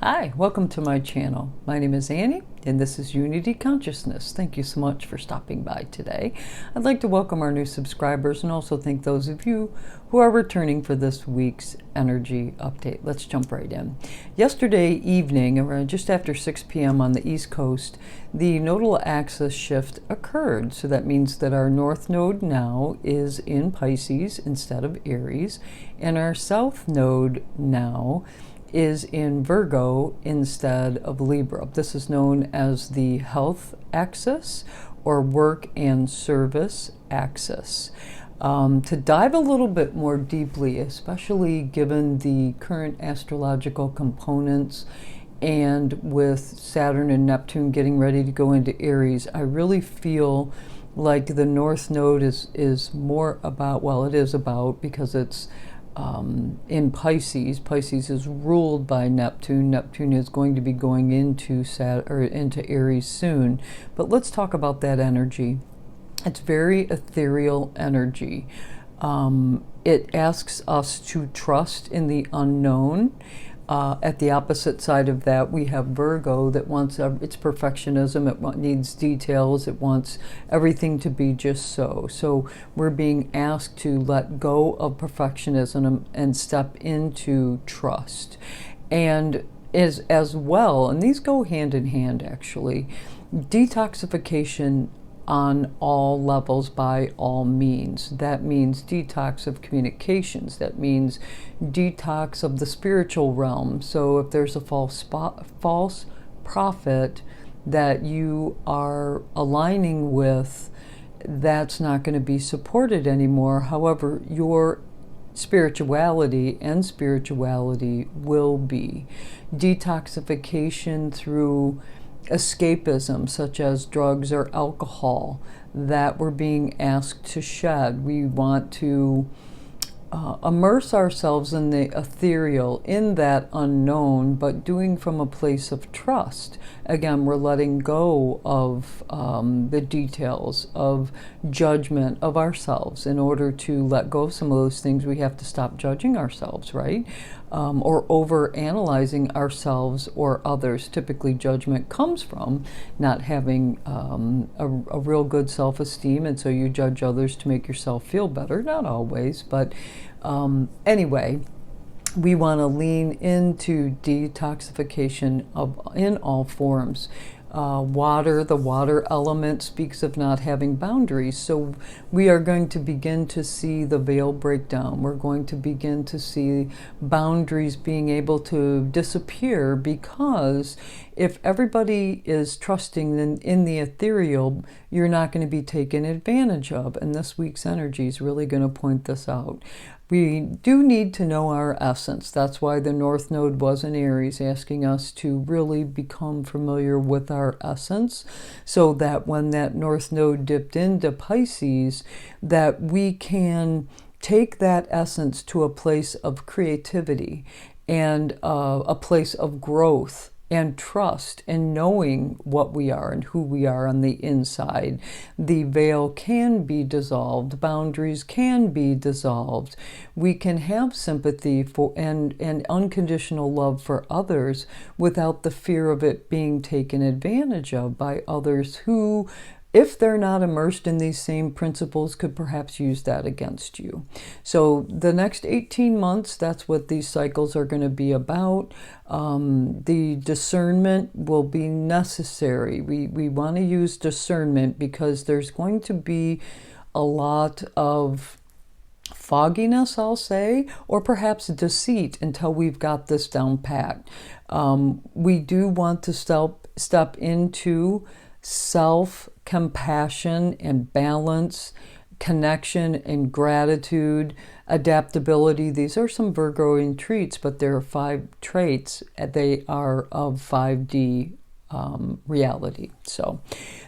Hi, welcome to my channel. My name is Annie, and this is Unity Consciousness. Thank you so much for stopping by today. I'd like to welcome our new subscribers and also thank those of you who are returning for this week's energy update. Let's jump right in. Yesterday evening, around just after 6 p.m. on the East Coast, the nodal axis shift occurred. So that means that our north node now is in Pisces instead of Aries, and our south node now is in Virgo instead of Libra. This is known as the health axis or work and service axis. To dive a little bit more deeply, especially given the current astrological components and with Saturn and Neptune getting ready to go into Aries, I really feel like the North Node is more about, well, it is about because it's in Pisces. Pisces is ruled by Neptune. Neptune is going to be going into into Aries soon. But let's talk about that energy. It's very ethereal energy. It asks us to trust in the unknown. At the opposite side of that, we have Virgo that wants its perfectionism. It needs details. It wants everything to be just so. So we're being asked to let go of perfectionism and step into trust. And as well, and these go hand in hand actually, detoxification on all levels by all means. That means detox of communications. That means detox of the spiritual realm. So if there's a false prophet that you are aligning with, that's not going to be supported anymore. However, your spirituality will be. Detoxification through escapism, such as drugs or alcohol, that we're being asked to shed. We want to immerse ourselves in the ethereal, in that unknown, but doing from a place of trust. Again, we're letting go of the details of judgment of ourselves. In order to let go of some of those things, we have to stop judging ourselves, right? Or over analyzing ourselves or others. Typically, judgment comes from not having a real good self-esteem, and so you judge others to make yourself feel better. Not always, but anyway, we want to lean into detoxification in all forms. Water, the water element speaks of not having boundaries. So we are going to begin to see the veil break down. We're going to begin to see boundaries being able to disappear, because if everybody is trusting in the ethereal, you're not going to be taken advantage of. And this week's energy is really going to point this out. We do need to know our essence. That's why the North Node was in Aries, asking us to really become familiar with our essence, so that when that North Node dipped into Pisces, that we can take that essence to a place of creativity and a place of growth and trust and knowing what we are and who we are on the inside. The veil can be dissolved. Boundaries can be dissolved. We can have sympathy for and unconditional love for others without the fear of it being taken advantage of by others who, if they're not immersed in these same principles, could perhaps use that against you. So the next 18 months, that's what these cycles are going to be about. The discernment will be necessary. We want to use discernment because there's going to be a lot of fogginess, I'll say, or perhaps deceit until we've got this down pat. We do want to step into self-compassion and balance, connection and gratitude, adaptability. These are some Virgoian traits, but there are 5 traits. They are of 5D reality. So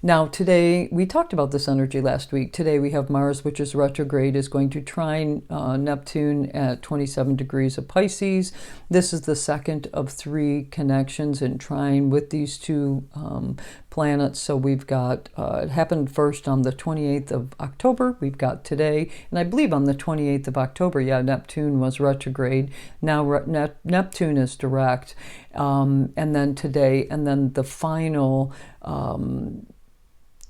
now today, we talked about this energy last week. Today we have Mars, which is retrograde, is going to trine Neptune at 27 degrees of Pisces. This is the second of 3 connections in trine with these two planets. So we've got, it happened first on the 28th of October. We've got today, and I believe on the 28th of October, yeah, Neptune was retrograde. Now Neptune is direct. And then today, and then the final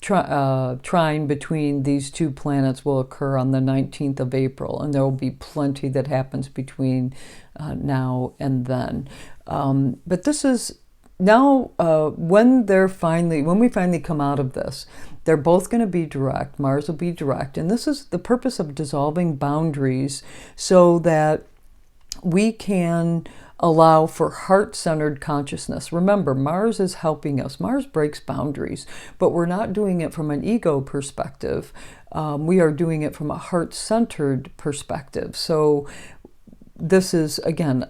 trine between these two planets will occur on the 19th of April, and there will be plenty that happens between now and then. But this is now when we finally come out of this, they're both going to be direct. Mars will be direct, and this is the purpose of dissolving boundaries so that we can allow for heart-centered consciousness. Remember, Mars is helping us. Mars breaks boundaries, but we're not doing it from an ego perspective. We are doing it from a heart-centered perspective. So this is, again,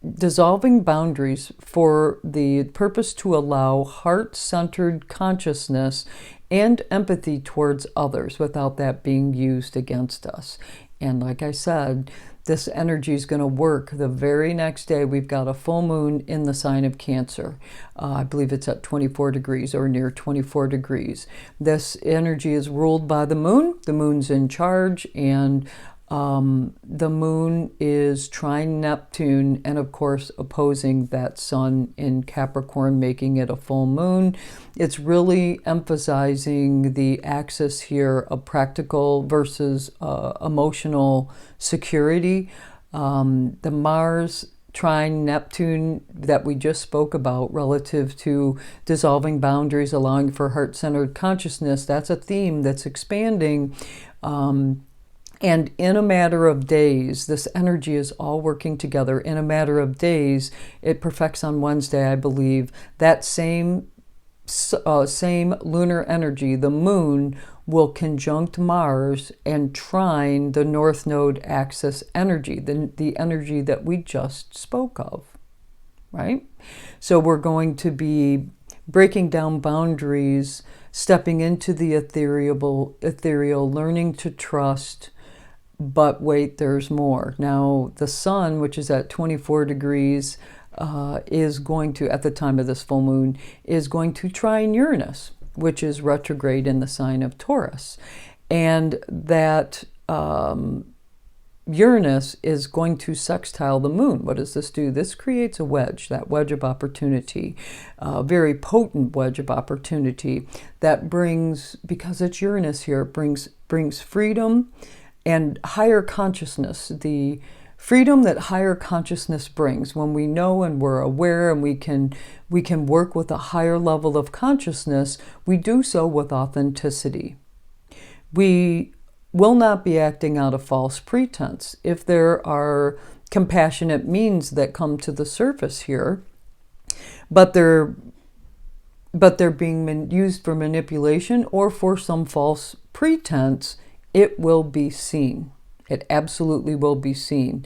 dissolving boundaries for the purpose to allow heart-centered consciousness and empathy towards others without that being used against us. And like I said, this energy is going to work the very next day. We've got a full moon in the sign of Cancer. I believe it's at 24 degrees or near 24 degrees. This energy is ruled by the moon. The moon's in charge, and the moon is trine Neptune, and of course opposing that sun in Capricorn, making it a full moon. It's really emphasizing the axis here of practical versus emotional security. The Mars trine Neptune that we just spoke about relative to dissolving boundaries, allowing for heart-centered consciousness, that's a theme that's expanding. And in a matter of days, this energy is all working together. In a matter of days, it perfects on Wednesday, I believe. That same lunar energy, the moon, will conjunct Mars and trine the North Node Axis energy, the energy that we just spoke of, right? So we're going to be breaking down boundaries, stepping into the ethereal, learning to trust. But wait, there's more. Now, the sun, which is at 24 degrees, is going to, at the time of this full moon, is going to trine Uranus, which is retrograde in the sign of Taurus. And that Uranus is going to sextile the moon. What does this do? This creates a wedge, that wedge of opportunity, a very potent wedge of opportunity that brings, because it's Uranus here, it brings freedom and higher consciousness, the freedom that higher consciousness brings. When we know and we're aware and we can work with a higher level of consciousness, we do so with authenticity. We will not be acting out of false pretense. If there are compassionate means that come to the surface here, but they're being used for manipulation or for some false pretense, it will be seen. It absolutely will be seen.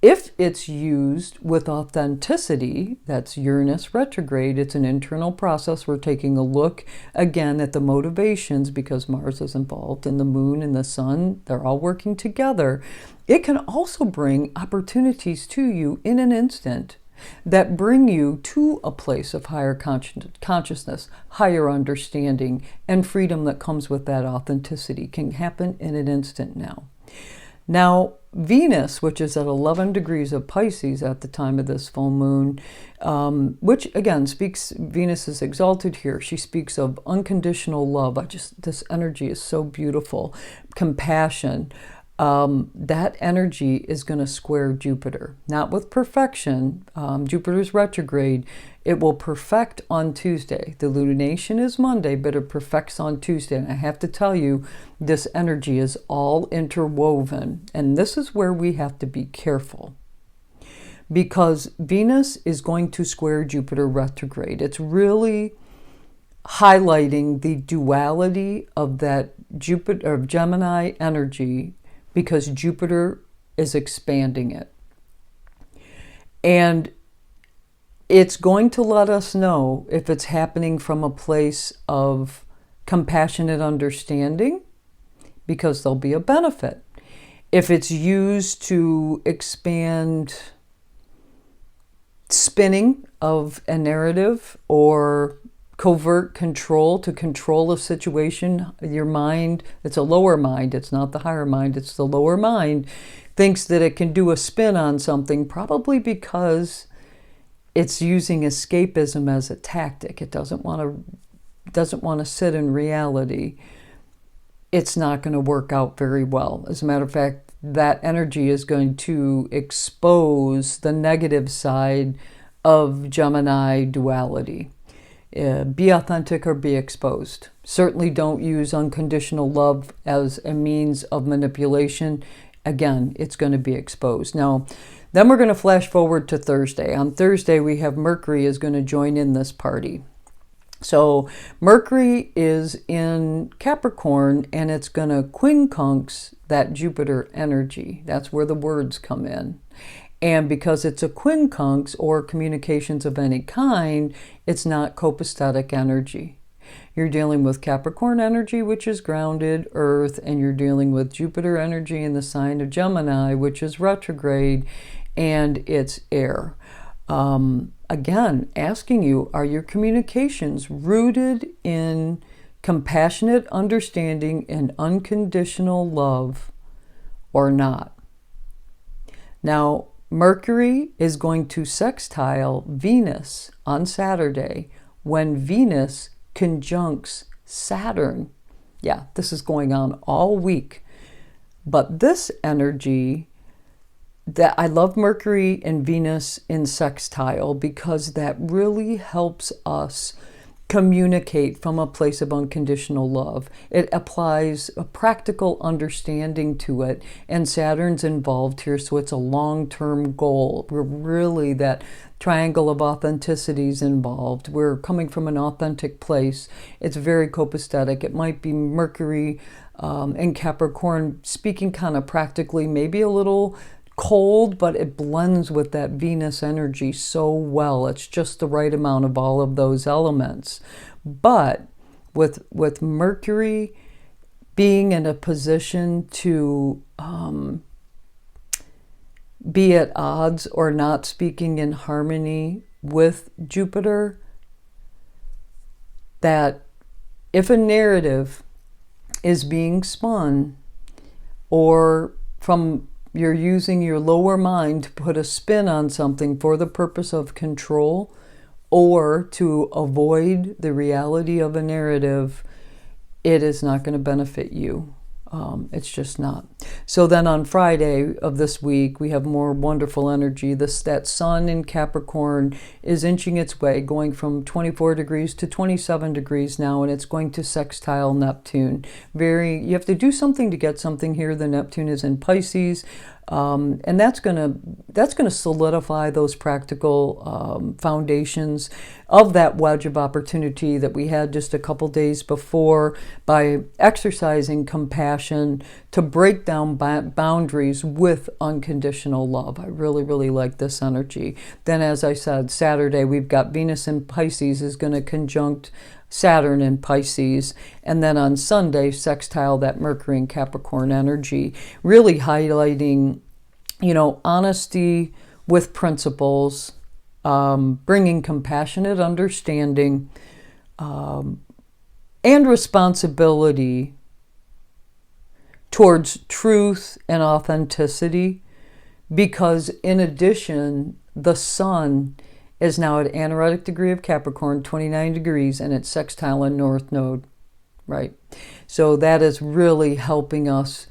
If it's used with authenticity, that's Uranus retrograde, it's an internal process. We're taking a look again at the motivations because Mars is involved and the moon and the sun, they're all working together. It can also bring opportunities to you in an instant that bring you to a place of higher consciousness, higher understanding, and freedom that comes with that authenticity can happen in an instant now. Now, Venus, which is at 11 degrees of Pisces at the time of this full moon, which again speaks, Venus is exalted here. She speaks of unconditional love. This energy is so beautiful. Compassion. That energy is going to square Jupiter, not with perfection. Jupiter's retrograde. It will perfect on Tuesday. The lunation is Monday, but it perfects on Tuesday. And I have to tell you, this energy is all interwoven. And this is where we have to be careful, because Venus is going to square Jupiter retrograde. It's really highlighting the duality of that Jupiter, of Gemini energy, because Jupiter is expanding it. And it's going to let us know if it's happening from a place of compassionate understanding, because there'll be a benefit. If it's used to expand spinning of a narrative or covert control, to control a situation. Your mind, it's a lower mind, it's not the higher mind, it's the lower mind, thinks that it can do a spin on something, probably because it's using escapism as a tactic. It doesn't want to sit in reality. It's not going to work out very well. As a matter of fact, that energy is going to expose the negative side of Gemini duality. Be authentic or be exposed. Certainly don't use unconditional love as a means of manipulation. Again, it's going to be exposed. Now, then we're going to flash forward to Thursday. On Thursday, we have Mercury is going to join in this party. So Mercury is in Capricorn, and it's going to quincunx that Jupiter energy. That's where the words come in. And because it's a quincunx, or communications of any kind, it's not copacetic energy. You're dealing with Capricorn energy, which is grounded, earth, and you're dealing with Jupiter energy in the sign of Gemini, which is retrograde, and it's air. Again, asking you, are your communications rooted in compassionate understanding and unconditional love or not? Now, Mercury is going to sextile Venus on Saturday when Venus conjuncts Saturn. Yeah, this is going on all week. But this energy, that I love Mercury and Venus in sextile because that really helps us communicate from a place of unconditional love. It applies a practical understanding to it, and Saturn's involved here, so it's a long-term goal. We're really, that triangle of authenticity is involved. We're coming from an authentic place. It's very copacetic. It might be Mercury and Capricorn speaking kind of practically, maybe a little cold, but it blends with that Venus energy so well. It's just the right amount of all of those elements. But with Mercury being in a position to be at odds or not speaking in harmony with Jupiter, that if a narrative is being spun, or from you're using your lower mind to put a spin on something for the purpose of control or to avoid the reality of a narrative, it is not going to benefit you. It's just not. So then on Friday of this week, we have more wonderful energy. That sun in Capricorn is inching its way, going from 24 degrees to 27 degrees now, and it's going to sextile Neptune. You have to do something to get something here. The Neptune is in Pisces. And that's gonna solidify those practical foundations of that wedge of opportunity that we had just a couple days before, by exercising compassion to break down boundaries with unconditional love. I really, really like this energy. Then, as I said, Saturday we've got Venus in Pisces is going to conjunct Saturn in Pisces, and then on Sunday sextile that Mercury and Capricorn energy, really highlighting, honesty with principles, bringing compassionate understanding, and responsibility towards truth and authenticity, because in addition, the sun is now at anaretic degree of Capricorn, 29 degrees, and it's sextile in North Node, right? So that is really helping us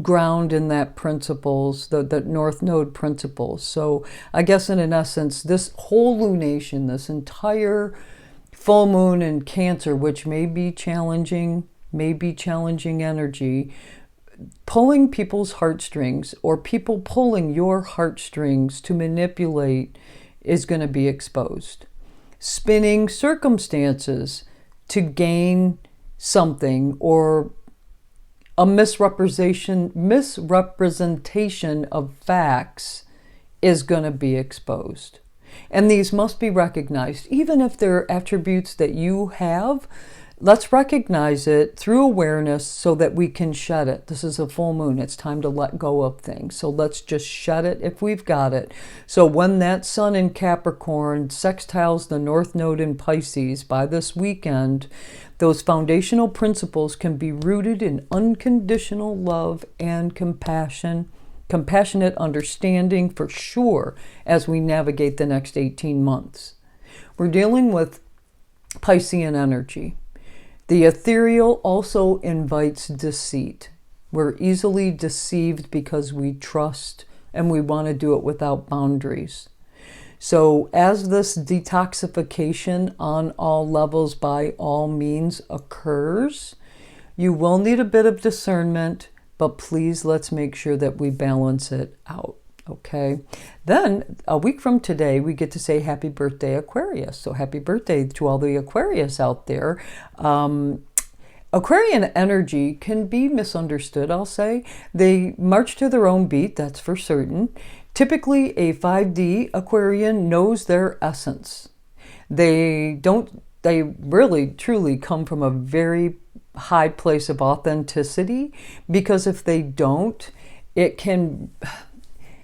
ground in that principles, the North Node principles. So I guess in essence, this whole lunation, this entire full moon in Cancer, which may be challenging energy, pulling people's heartstrings, or people pulling your heartstrings to manipulate, is going to be exposed. Spinning circumstances to gain something, or a misrepresentation of facts, is going to be exposed. And these must be recognized, even if they're attributes that you have. let's recognize it through awareness so that we can shed it. This is a full moon. It's time to let go of things. So let's just shed it if we've got it. So when that sun in Capricorn sextiles the North Node in Pisces by this weekend, those foundational principles can be rooted in unconditional love and compassion, compassionate understanding for sure as we navigate the next 18 months. We're dealing with Piscean energy. The ethereal also invites deceit. We're easily deceived because we trust and we want to do it without boundaries. So as this detoxification on all levels by all means occurs, you will need a bit of discernment, but please let's make sure that we balance it out. Okay, then a week from today, we get to say happy birthday, Aquarius. So happy birthday to all the Aquarius out there. Aquarian energy can be misunderstood, I'll say. They march to their own beat, that's for certain. Typically, a 5D Aquarian knows their essence. They really, truly come from a very high place of authenticity, because if they don't, it can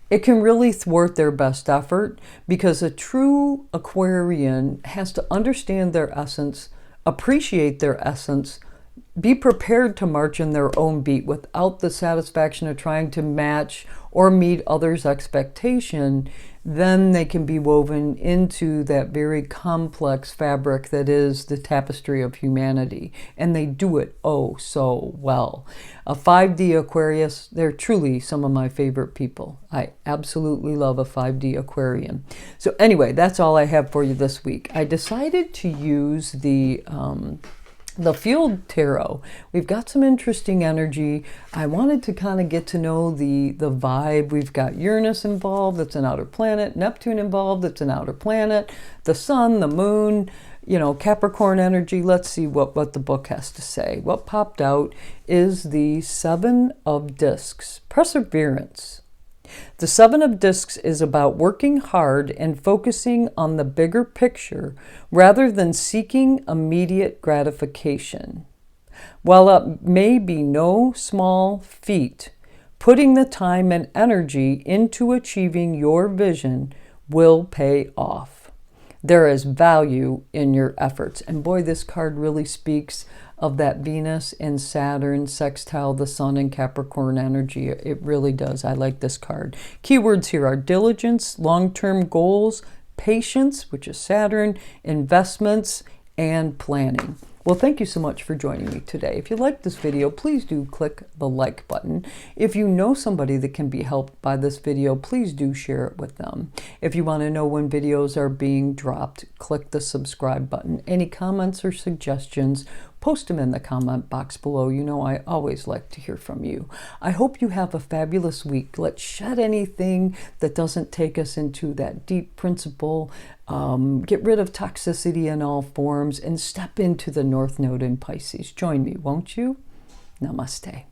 really thwart their best effort, because a true Aquarian has to understand their essence, appreciate their essence, be prepared to march in their own beat without the satisfaction of trying to match or meet others' expectation. Then they can be woven into that very complex fabric that is the tapestry of humanity. And they do it oh so well. A 5D Aquarius, they're truly some of my favorite people. I absolutely love a 5D Aquarian. So anyway, that's all I have for you this week. I decided to use the Field Tarot. We've got some interesting energy. I wanted to kind of get to know the vibe. We've got Uranus involved, that's an outer planet. Neptune involved, that's an outer planet. The sun, the moon, you know, Capricorn energy. Let's see what the book has to say. What popped out is the Seven of Discs, perseverance. The Seven of Discs is about working hard and focusing on the bigger picture rather than seeking immediate gratification. While it may be no small feat, putting the time and energy into achieving your vision will pay off. There is value in your efforts. And boy, this card really speaks of that Venus and Saturn sextile the sun in Capricorn energy. It really does. I like this card. Keywords here are diligence, long-term goals, patience, which is Saturn, investments, and planning. Well, thank you so much for joining me today. If you liked this video, please do click the like button. If you know somebody that can be helped by this video, please do share it with them. If you want to know when videos are being dropped, click the subscribe button. Any comments or suggestions, post them in the comment box below. You know I always like to hear from you. I hope you have a fabulous week. Let's shed anything that doesn't take us into that deep principle. Get rid of toxicity in all forms and step into the North Node in Pisces. Join me, won't you? Namaste.